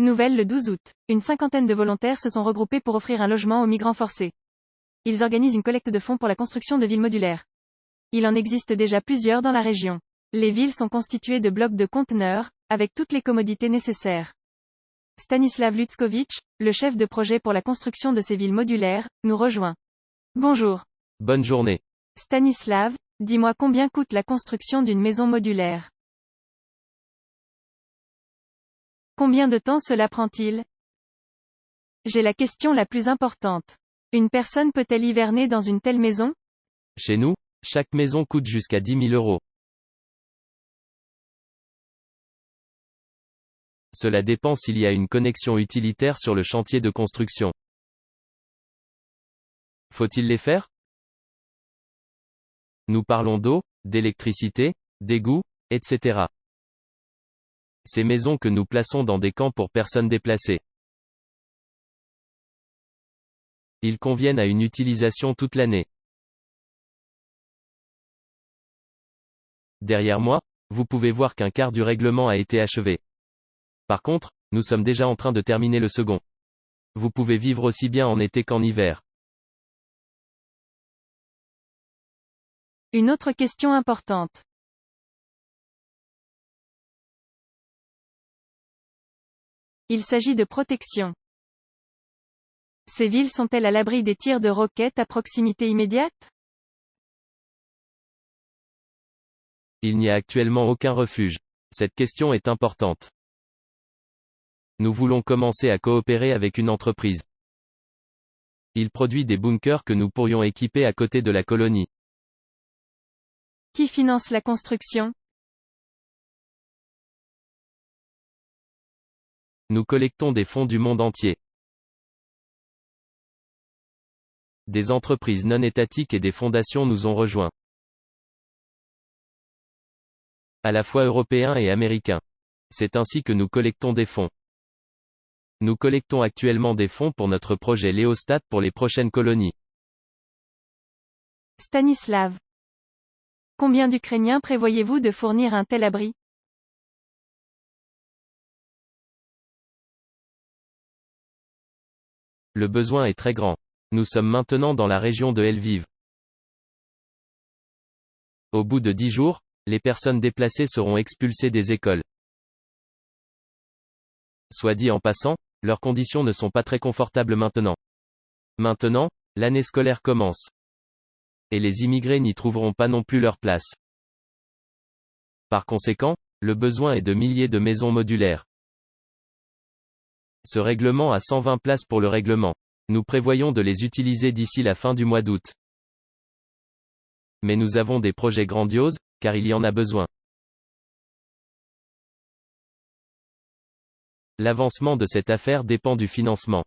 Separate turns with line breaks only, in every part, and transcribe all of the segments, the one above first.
Nouvelle le 12 août. Une cinquantaine de volontaires se sont regroupés pour offrir un logement aux migrants forcés. Ils organisent une collecte de fonds pour la construction de villes modulaires. Il en existe déjà plusieurs dans la région. Les villes sont constituées de blocs de conteneurs, avec toutes les commodités nécessaires. Stanislav Luckovic, le chef de projet pour la construction de ces villes modulaires, nous rejoint. Bonjour.
Bonne journée.
Stanislav, dis-moi combien coûte la construction d'une maison modulaire? Combien de temps cela prend-il? J'ai la question la plus importante. Une personne peut-elle hiverner dans une telle maison?
Chez nous, chaque maison coûte jusqu'à 10 000 euros. Cela dépend s'il y a une connexion utilitaire sur le chantier de construction. Faut-il les faire? Nous parlons d'eau, d'électricité, d'égout, etc. Ces maisons que nous plaçons dans des camps pour personnes déplacées. Ils conviennent à une utilisation toute l'année. Derrière moi, vous pouvez voir qu'un quart du règlement a été achevé. Par contre, nous sommes déjà en train de terminer le second. Vous pouvez vivre aussi bien en été qu'en hiver.
Une autre question importante. Il s'agit de protection. Ces villes sont-elles à l'abri des tirs de roquettes à proximité immédiate?
Il n'y a actuellement aucun refuge. Cette question est importante. Nous voulons commencer à coopérer avec une entreprise. Il produit des bunkers que nous pourrions équiper à côté de la colonie.
Qui finance la construction?
Nous collectons des fonds du monde entier. Des entreprises non étatiques et des fondations nous ont rejoints. À la fois européens et américains. C'est ainsi que nous collectons des fonds. Nous collectons actuellement des fonds pour notre projet Léostat pour les prochaines colonies.
Stanislav. Combien d'Ukrainiens prévoyez-vous de fournir un tel abri?
Le besoin est très grand. Nous sommes maintenant dans la région de Lviv. Au bout de 10 jours, les personnes déplacées seront expulsées des écoles. Soit dit en passant, leurs conditions ne sont pas très confortables maintenant. Maintenant, l'année scolaire commence. Et les immigrés n'y trouveront pas non plus leur place. Par conséquent, le besoin est de milliers de maisons modulaires. Ce règlement a 120 places pour le règlement. Nous prévoyons de les utiliser d'ici la fin du mois d'août. Mais nous avons des projets grandioses, car il y en a besoin. L'avancement de cette affaire dépend du financement.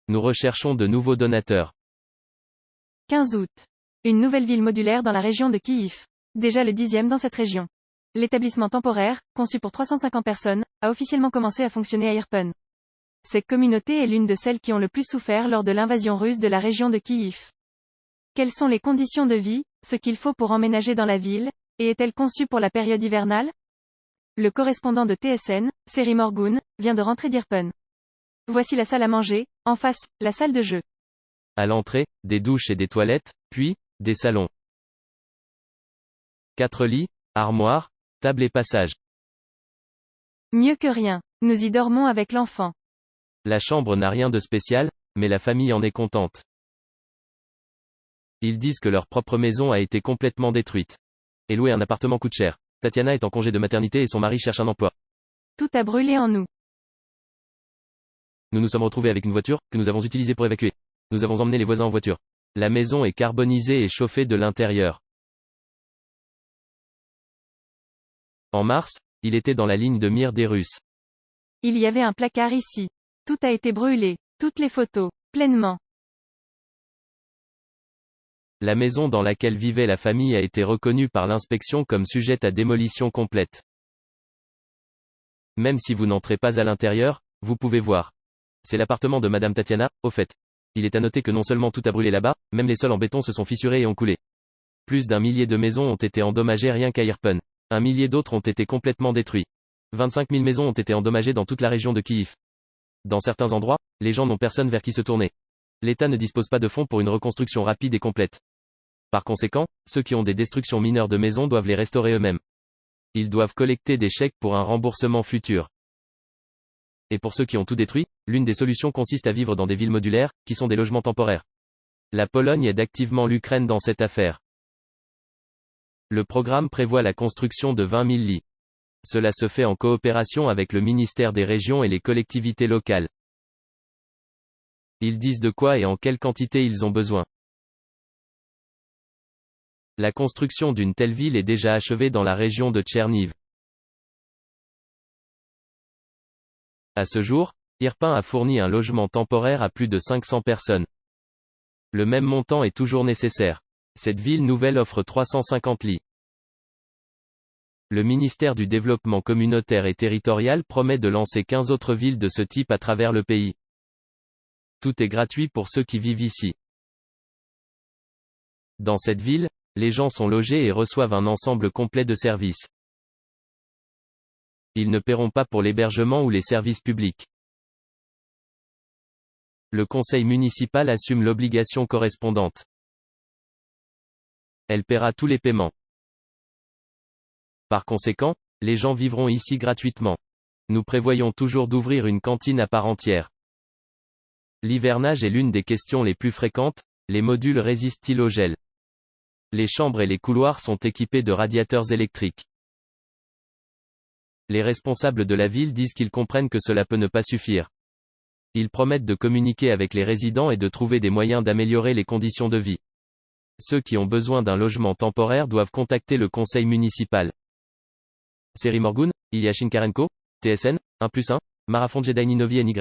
Nous recherchons de nouveaux donateurs.
15 août. Une nouvelle ville modulaire dans la région de Kyiv. Déjà le 10e dans cette région. L'établissement temporaire, conçu pour 350 personnes, a officiellement commencé à fonctionner à Irpin. Cette communauté est l'une de celles qui ont le plus souffert lors de l'invasion russe de la région de Kyiv. Quelles sont les conditions de vie, ce qu'il faut pour emménager dans la ville, et est-elle conçue pour la période hivernale? Le correspondant de TSN, Seri Morgun, vient de rentrer d'Irpin. Voici la salle à manger, en face, la salle de jeu.
À l'entrée, des douches et des toilettes, puis, des salons. 4 lits, armoires, table et passage.
Mieux que rien. Nous y dormons avec l'enfant.
La chambre n'a rien de spécial, mais la famille en est contente. Ils disent que leur propre maison a été complètement détruite. Et louer un appartement coûte cher. Tatiana est en congé de maternité et son mari cherche un emploi.
Tout a brûlé en nous.
Nous nous sommes retrouvés avec une voiture, que nous avons utilisée pour évacuer. Nous avons emmené les voisins en voiture. La maison est carbonisée et chauffée de l'intérieur. En mars, il était dans la ligne de mire des Russes.
Il y avait un placard ici. Tout a été brûlé. Toutes les photos. Pleinement.
La maison dans laquelle vivait la famille a été reconnue par l'inspection comme sujette à démolition complète. Même si vous n'entrez pas à l'intérieur, vous pouvez voir. C'est l'appartement de Madame Tatiana, au fait. Il est à noter que non seulement tout a brûlé là-bas, même les sols en béton se sont fissurés et ont coulé. Plus d'1 millier de maisons ont été endommagées rien qu'à Irpin. 1 millier d'autres ont été complètement détruits. 25 000 maisons ont été endommagées dans toute la région de Kyiv. Dans certains endroits, les gens n'ont personne vers qui se tourner. L'État ne dispose pas de fonds pour une reconstruction rapide et complète. Par conséquent, ceux qui ont des destructions mineures de maisons doivent les restaurer eux-mêmes. Ils doivent collecter des chèques pour un remboursement futur. Et pour ceux qui ont tout détruit, l'une des solutions consiste à vivre dans des villes modulaires, qui sont des logements temporaires. La Pologne aide activement l'Ukraine dans cette affaire. Le programme prévoit la construction de 20 000 lits. Cela se fait en coopération avec le ministère des Régions et les collectivités locales. Ils disent de quoi et en quelle quantité ils ont besoin. La construction d'une telle ville est déjà achevée dans la région de Tcherniv. À ce jour, Irpin a fourni un logement temporaire à plus de 500 personnes. Le même montant est toujours nécessaire. Cette ville nouvelle offre 350 lits. Le ministère du Développement communautaire et territorial promet de lancer 15 autres villes de ce type à travers le pays. Tout est gratuit pour ceux qui vivent ici. Dans cette ville, les gens sont logés et reçoivent un ensemble complet de services. Ils ne paieront pas pour l'hébergement ou les services publics. Le conseil municipal assume l'obligation correspondante. Elle paiera tous les paiements. Par conséquent, les gens vivront ici gratuitement. Nous prévoyons toujours d'ouvrir une cantine à part entière. L'hivernage est l'une des questions les plus fréquentes, les modules résistent-ils au gel? Les chambres et les couloirs sont équipés de radiateurs électriques. Les responsables de la ville disent qu'ils comprennent que cela peut ne pas suffire. Ils promettent de communiquer avec les résidents et de trouver des moyens d'améliorer les conditions de vie. Ceux qui ont besoin d'un logement temporaire doivent contacter le conseil municipal. Série Morgun, Ilya Shinkarenko, TSN, 1+1, Marathon Jedi Novi NY.